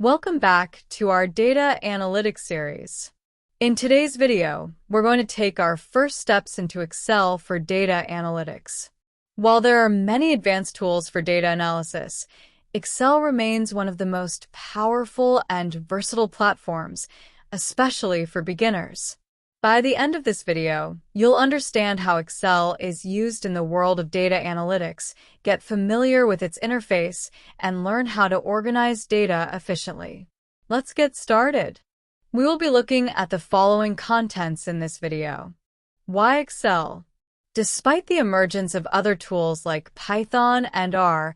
Welcome back to our data analytics series. In today's video, we're going to take our first steps into Excel for data analytics. While there are many advanced tools for data analysis, Excel remains one of the most powerful and versatile platforms, especially for beginners. By the end of this video, you'll understand how Excel is used in the world of data analytics, get familiar with its interface, and learn how to organize data efficiently. Let's get started. We will be looking at the following contents in this video. Why Excel? Despite the emergence of other tools like Python and R,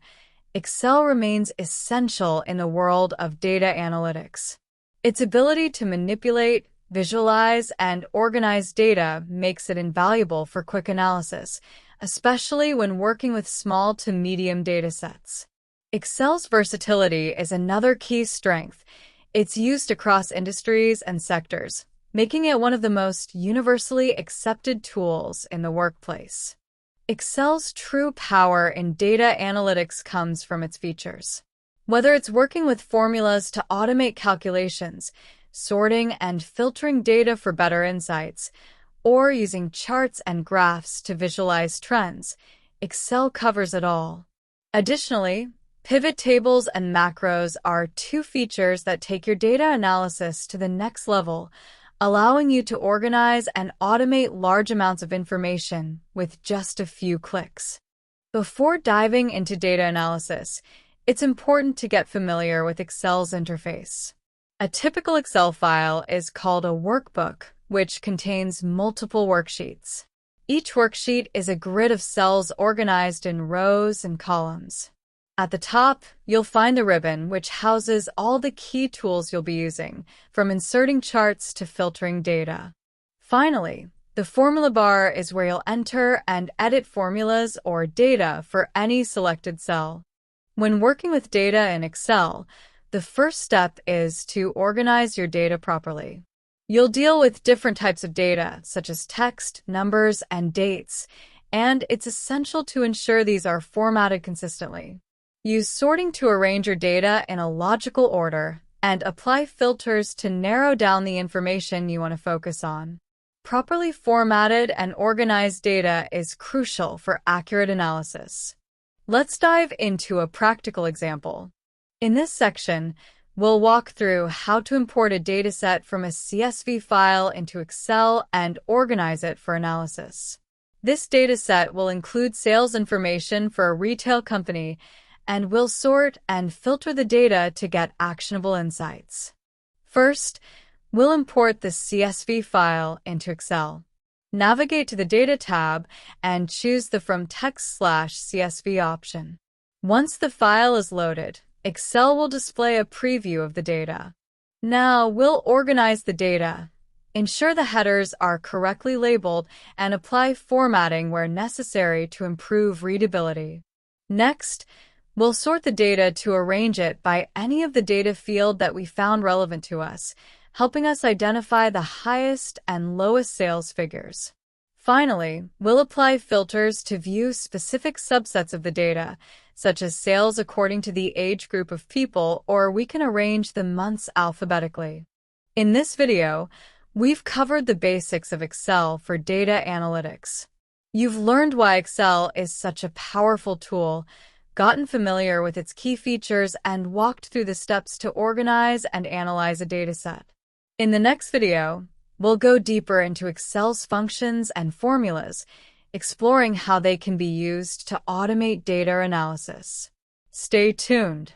Excel remains essential in the world of data analytics. Its ability to manipulate, visualize, and organize data makes it invaluable for quick analysis, especially when working with small to medium datasets. Excel's versatility is another key strength. It's used across industries and sectors, making it one of the most universally accepted tools in the workplace. Excel's true power in data analytics comes from its features. Whether it's working with formulas to automate calculations, sorting and filtering data for better insights, or using charts and graphs to visualize trends, Excel covers it all. Additionally, pivot tables and macros are two features that take your data analysis to the next level, allowing you to organize and automate large amounts of information with just a few clicks. Before diving into data analysis, it's important to get familiar with Excel's interface. A typical Excel file is called a workbook, which contains multiple worksheets. Each worksheet is a grid of cells organized in rows and columns. At the top, you'll find the ribbon, which houses all the key tools you'll be using, from inserting charts to filtering data. Finally, the formula bar is where you'll enter and edit formulas or data for any selected cell. When working with data in Excel, the first step is to organize your data properly. You'll deal with different types of data, such as text, numbers, and dates, and it's essential to ensure these are formatted consistently. Use sorting to arrange your data in a logical order, and apply filters to narrow down the information you want to focus on. Properly formatted and organized data is crucial for accurate analysis. Let's dive into a practical example. In this section, we'll walk through how to import a dataset from a CSV file into Excel and organize it for analysis. This dataset will include sales information for a retail company, and we'll sort and filter the data to get actionable insights. First, we'll import the CSV file into Excel. Navigate to the Data tab and choose the From Text/CSV option. Once the file is loaded, Excel will display a preview of the data. Now, we'll organize the data, ensure the headers are correctly labeled, and apply formatting where necessary to improve readability. Next, we'll sort the data to arrange it by any of the data field that we found relevant to us, helping us identify the highest and lowest sales figures. Finally, we'll apply filters to view specific subsets of the data, such as sales according to the age group of people, or we can arrange the months alphabetically. In this video, we've covered the basics of Excel for data analytics. You've learned why Excel is such a powerful tool, gotten familiar with its key features, and walked through the steps to organize and analyze a dataset. In the next video, we'll go deeper into Excel's functions and formulas, exploring how they can be used to automate data analysis. Stay tuned.